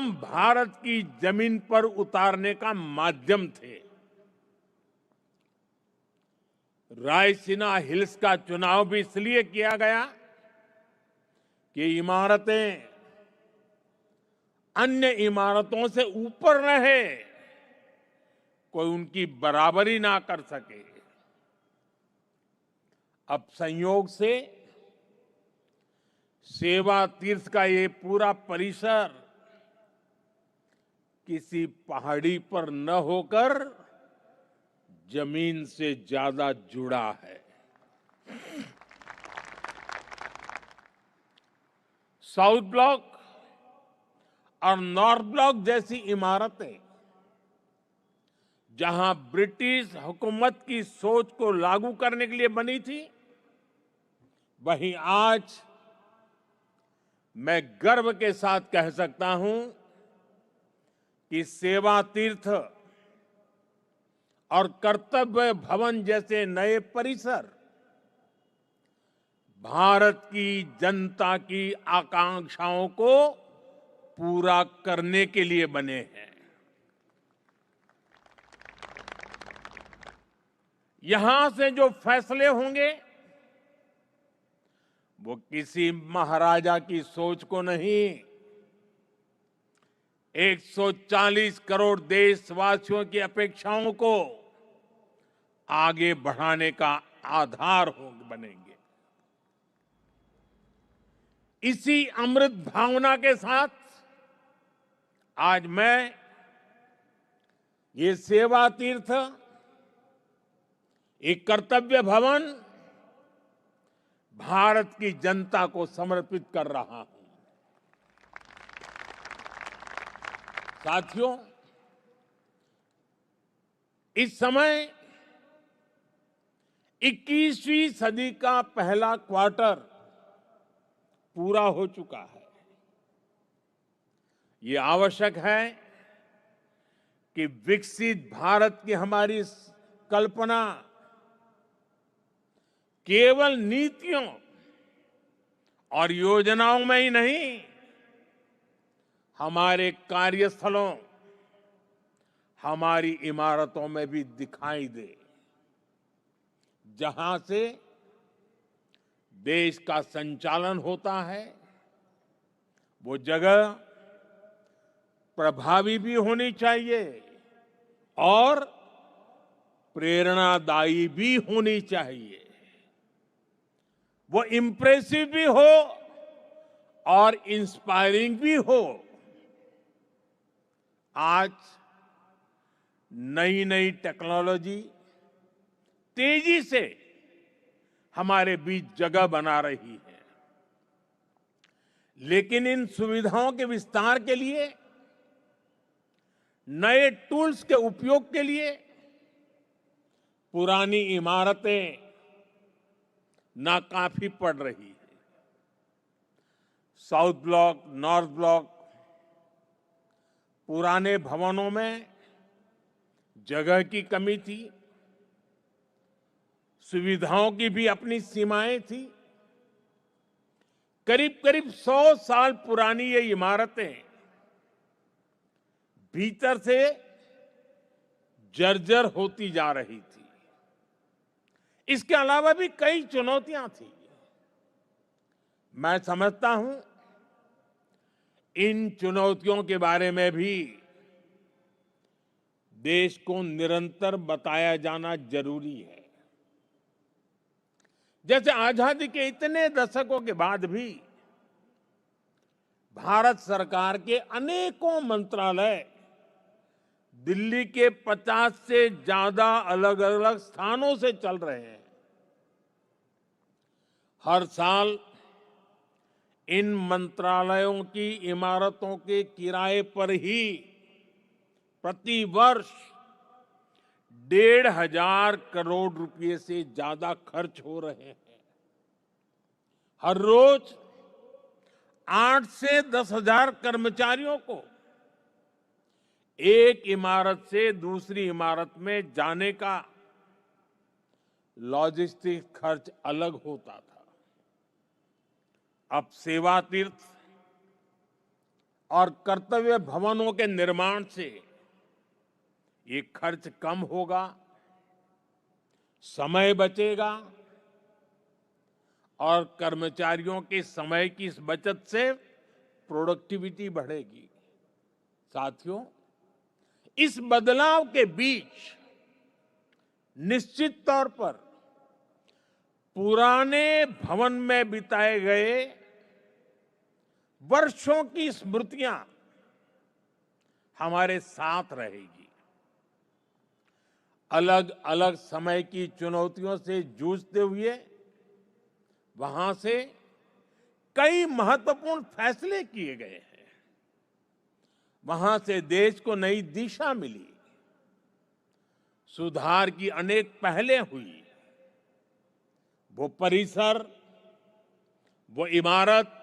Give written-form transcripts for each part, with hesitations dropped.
हम भारत की जमीन पर उतारने का माध्यम थे। रायसीना हिल्स का चुनाव भी इसलिए किया गया कि इमारतें अन्य इमारतों से ऊपर रहे, कोई उनकी बराबरी ना कर सके। अब संयोग से सेवा तीर्थ का ये पूरा परिसर किसी पहाड़ी पर न होकर जमीन से ज्यादा जुड़ा है। साउथ ब्लॉक और नॉर्थ ब्लॉक जैसी इमारतें जहां ब्रिटिश हुकूमत की सोच को लागू करने के लिए बनी थी, वहीं आज मैं गर्व के साथ कह सकता हूं कि सेवा तीर्थ और कर्तव्य भवन जैसे नए परिसर भारत की जनता की आकांक्षाओं को पूरा करने के लिए बने हैं। यहां से जो फैसले होंगे वो किसी महाराजा की सोच को नहीं, 140 करोड़ देशवासियों की अपेक्षाओं को आगे बढ़ाने का आधार बनेंगे। इसी अमृत भावना के साथ आज मैं ये सेवा तीर्थ, एक कर्तव्य भवन भारत की जनता को समर्पित कर रहा हूं। साथियों, इस समय 21वीं सदी का पहला क्वार्टर पूरा हो चुका है। ये आवश्यक है कि विकसित भारत की हमारी कल्पना केवल नीतियों और योजनाओं में ही नहीं, हमारे कार्यस्थलों, हमारी इमारतों में भी दिखाई दे, जहां से देश का संचालन होता है वो जगह प्रभावी भी होनी चाहिए और प्रेरणादायी भी होनी चाहिए। वो इम्प्रेसिव भी हो और इंस्पायरिंग भी हो। आज नई नई टेक्नोलॉजी तेजी से हमारे बीच जगह बना रही है, लेकिन इन सुविधाओं के विस्तार के लिए, नए टूल्स के उपयोग के लिए पुरानी इमारतें नाकाफी पड़ रही है। साउथ ब्लॉक, नॉर्थ ब्लॉक, पुराने भवनों में जगह की कमी थी, सुविधाओं की भी अपनी सीमाएं थी। करीब करीब 100 साल पुरानी ये इमारतें भीतर से जर्जर होती जा रही थी। इसके अलावा भी कई चुनौतियां थी। मैं समझता हूं इन चुनौतियों के बारे में भी देश को निरंतर बताया जाना जरूरी है। जैसे आजादी के इतने दशकों के बाद भी भारत सरकार के अनेकों मंत्रालय दिल्ली के 50 से ज्यादा अलग अलग स्थानों से चल रहे हैं। हर साल इन मंत्रालयों की इमारतों के किराए पर ही प्रति वर्ष 1,500 करोड़ रुपए से ज्यादा खर्च हो रहे हैं। हर रोज 8 से 10,000 कर्मचारियों को एक इमारत से दूसरी इमारत में जाने का लॉजिस्टिक खर्च अलग होता था। अब सेवा तीर्थ और कर्तव्य भवनों के निर्माण से ये खर्च कम होगा, समय बचेगा और कर्मचारियों के समय की इस बचत से प्रोडक्टिविटी बढ़ेगी। साथियों, इस बदलाव के बीच निश्चित तौर पर पुराने भवन में बिताए गए वर्षों की स्मृतियां हमारे साथ रहेगी। अलग अलग समय की चुनौतियों से जूझते हुए वहां से कई महत्वपूर्ण फैसले किए गए हैं। वहां से देश को नई दिशा मिली, सुधार की अनेक पहलें हुई। वो परिसर, वो इमारत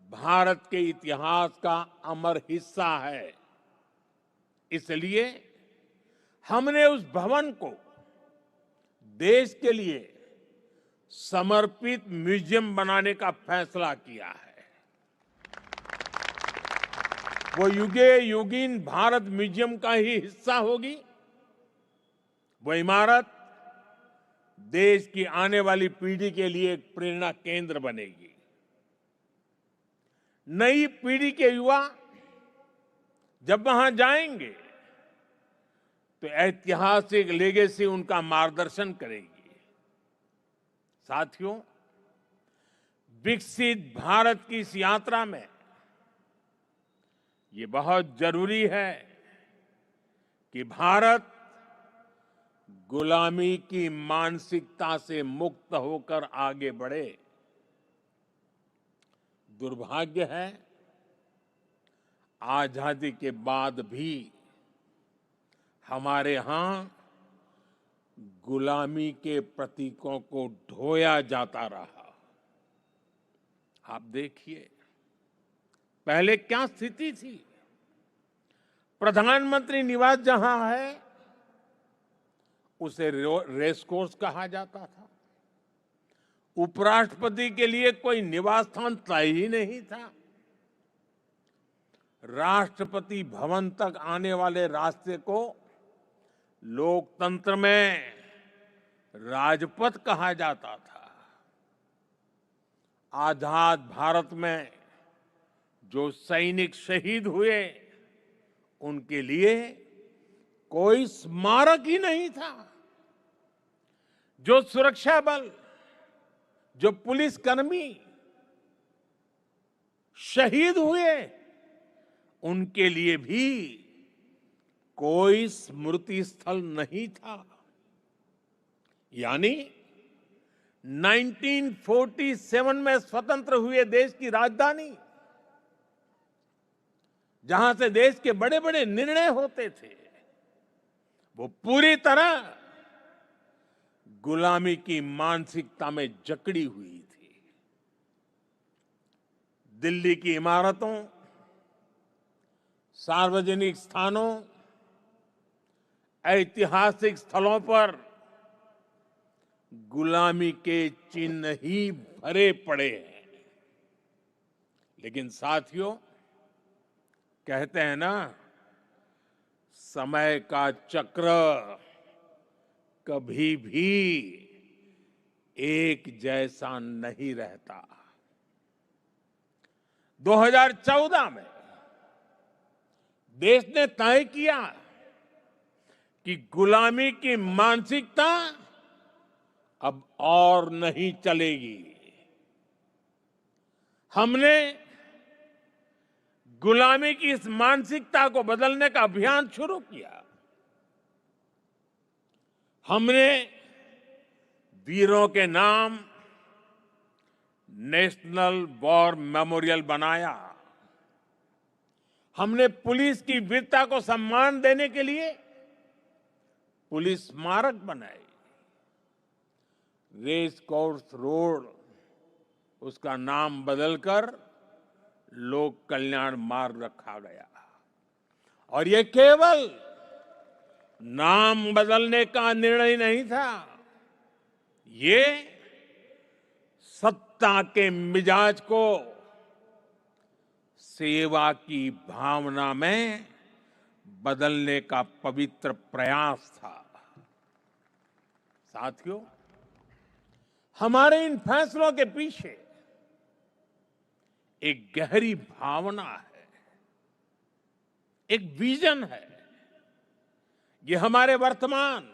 भारत के इतिहास का अमर हिस्सा है। इसलिए हमने उस भवन को देश के लिए समर्पित म्यूजियम बनाने का फैसला किया है। वो युगे युगीन भारत म्यूजियम का ही हिस्सा होगी। वो इमारत देश की आने वाली पीढ़ी के लिए एक प्रेरणा केंद्र बनेगी। नई पीढ़ी के युवा जब वहां जाएंगे तो ऐतिहासिक लेगेसी उनका मार्गदर्शन करेगी। साथियों, विकसित भारत की इस यात्रा में ये बहुत जरूरी है कि भारत गुलामी की मानसिकता से मुक्त होकर आगे बढ़े। दुर्भाग्य है, आजादी के बाद भी हमारे यहां गुलामी के प्रतीकों को ढोया जाता रहा। आप देखिए, पहले क्या स्थिति थी। प्रधानमंत्री निवास जहां है उसे रेस कोर्स कहा जाता था। उपराष्ट्रपति के लिए कोई निवास स्थान तय ही नहीं था। राष्ट्रपति भवन तक आने वाले रास्ते को लोकतंत्र में राजपथ कहा जाता था। आजाद भारत में जो सैनिक शहीद हुए उनके लिए कोई स्मारक ही नहीं था। जो सुरक्षा बल, जो पुलिसकर्मी शहीद हुए उनके लिए भी कोई स्मृति स्थल नहीं था। यानी 1947 में स्वतंत्र हुए देश की राजधानी, जहां से देश के बड़े बड़े निर्णय होते थे, वो पूरी तरह गुलामी की मानसिकता में जकड़ी हुई थी। दिल्ली की इमारतों, सार्वजनिक स्थानों, ऐतिहासिक स्थलों पर गुलामी के चिन्ह ही भरे पड़े हैं। लेकिन साथियों, कहते हैं ना, समय का चक्र कभी भी एक जैसा नहीं रहता। 2014 में देश ने तय किया कि गुलामी की मानसिकता अब और नहीं चलेगी। हमने गुलामी की इस मानसिकता को बदलने का अभियान शुरू किया। हमने वीरों के नाम नेशनल वॉर मेमोरियल बनाया। हमने पुलिस की वीरता को सम्मान देने के लिए पुलिस स्मारक बनाए। रेस कोर्स रोड, उसका नाम बदलकर लोक कल्याण मार्ग रखा गया। और ये केवल नाम बदलने का निर्णय नहीं था, ये सत्ता के मिजाज को सेवा की भावना में बदलने का पवित्र प्रयास था। साथियों, हमारे इन फैसलों के पीछे एक गहरी भावना है, एक विजन है। ये हमारे वर्तमान,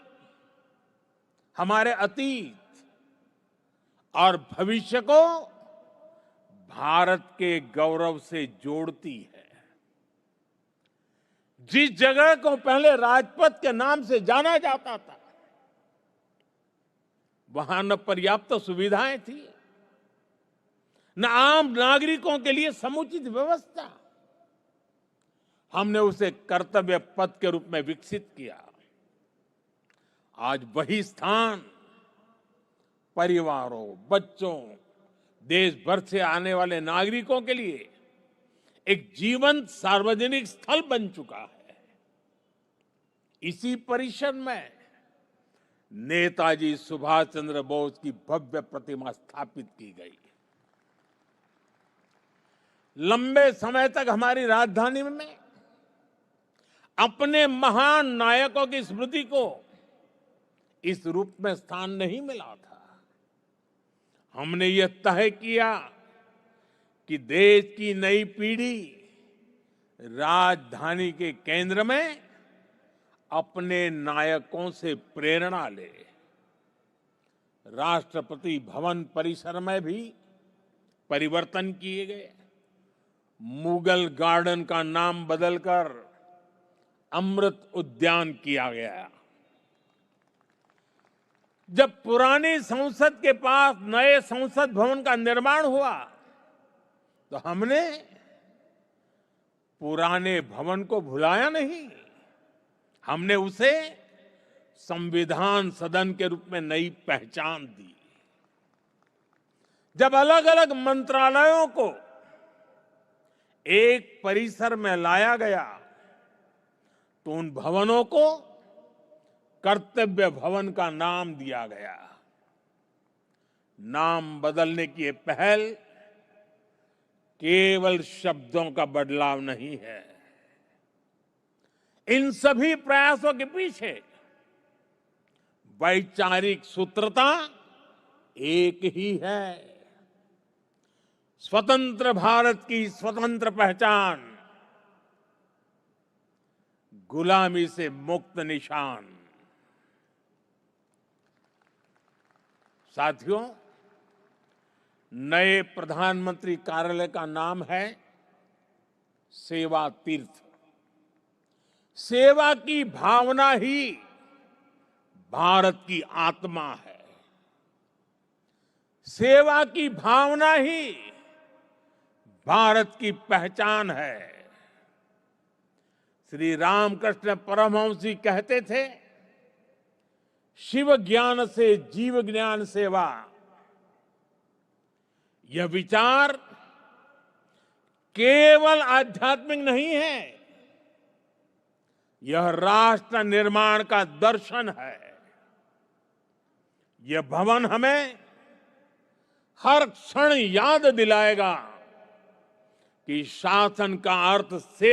हमारे अतीत और भविष्य को भारत के गौरव से जोड़ती है। जिस जगह को पहले राजपथ के नाम से जाना जाता था, वहां न पर्याप्त सुविधाएं थी, न आम नागरिकों के लिए समुचित व्यवस्था। हमने उसे कर्तव्य पथ के रूप में विकसित किया। आज वही स्थान परिवारों, बच्चों, देश भर से आने वाले नागरिकों के लिए एक जीवंत सार्वजनिक स्थल बन चुका है। इसी परिसर में नेताजी सुभाष चंद्र बोस की भव्य प्रतिमा स्थापित की गई। लंबे समय तक हमारी राजधानी में अपने महान नायकों की स्मृति को इस रूप में स्थान नहीं मिला था। हमने यह तय किया कि देश की नई पीढ़ी राजधानी के केंद्र में अपने नायकों से प्रेरणा ले। राष्ट्रपति भवन परिसर में भी परिवर्तन किए गए। मुगल गार्डन का नाम बदलकर अमृत उद्यान किया गया। जब पुरानी संसद के पास नए संसद भवन का निर्माण हुआ, तो हमने पुराने भवन को भुलाया नहीं। हमने उसे संविधान सदन के रूप में नई पहचान दी। जब अलग अलग मंत्रालयों को एक परिसर में लाया गया, तो उन भवनों को कर्तव्य भवन का नाम दिया गया। नाम बदलने की ये पहल केवल शब्दों का बदलाव नहीं है। इन सभी प्रयासों के पीछे वैचारिक सूत्रता एक ही है। स्वतंत्र भारत की स्वतंत्र पहचान, गुलामी से मुक्त निशान। साथियों, नए प्रधानमंत्री कार्यालय का नाम है सेवा तीर्थ। सेवा की भावना ही भारत की आत्मा है। सेवा की भावना ही भारत की पहचान है। श्री रामकृष्ण परमहंस जी कहते थे, शिव ज्ञान से जीव ज्ञान सेवा। यह विचार केवल आध्यात्मिक नहीं है, यह राष्ट्र निर्माण का दर्शन है। यह भवन हमें हर क्षण याद दिलाएगा कि शासन का अर्थ से